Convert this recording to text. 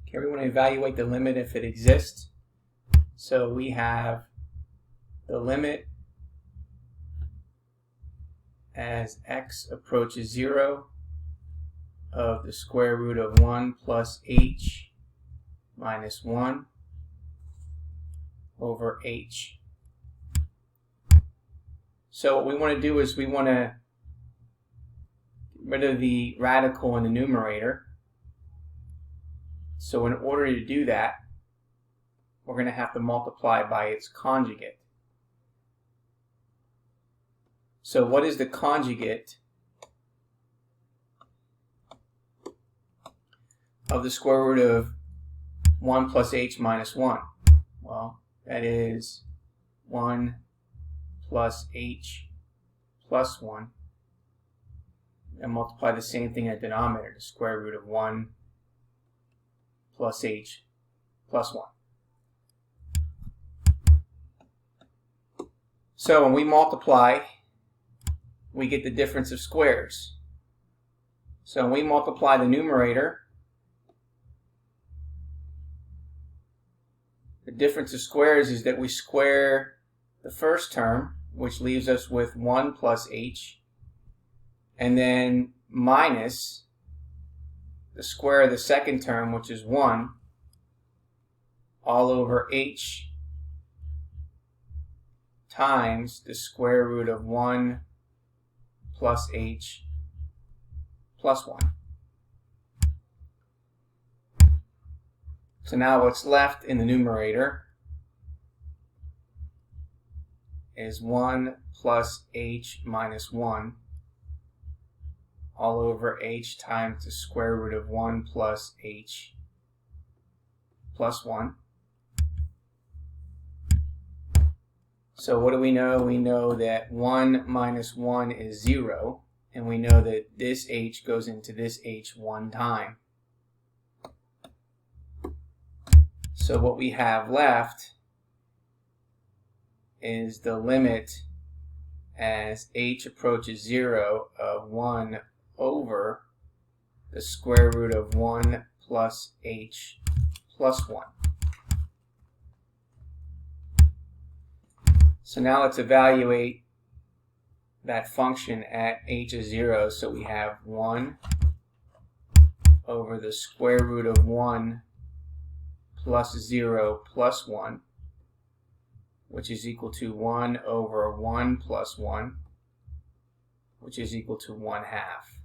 Okay, we want to evaluate the limit if it exists. So we have the limit as x approaches 0 of the square root of 1 plus h minus 1 over h. So what we want to do is we want to get rid of the radical in the numerator. So in order to do that, we're going to have to multiply by its conjugate. So what is the conjugate of the square root of 1 plus h minus 1? Well, that is 1 plus h plus 1. And multiply the same thing in the denominator, the square root of 1 plus h plus 1. So when we multiply, we get the difference of squares. So when we multiply the numerator, the difference of squares is that we square the first term, which leaves us with 1 plus h, and then minus the square of the second term, which is 1, all over h times the square root of 1 plus h plus 1. So now what's left in the numerator is 1 plus h minus 1 all over h times the square root of 1 plus h plus 1. So what do we know? We know that 1 minus 1 is 0, and we know that this h goes into this h one time. So what we have left is the limit as h approaches 0 of 1 over the square root of 1 plus h plus 1. So now let's evaluate that function at h is 0. So we have 1 over the square root of 1 plus 0 plus 1, which is equal to 1 over 1 plus 1, which is equal to 1/2.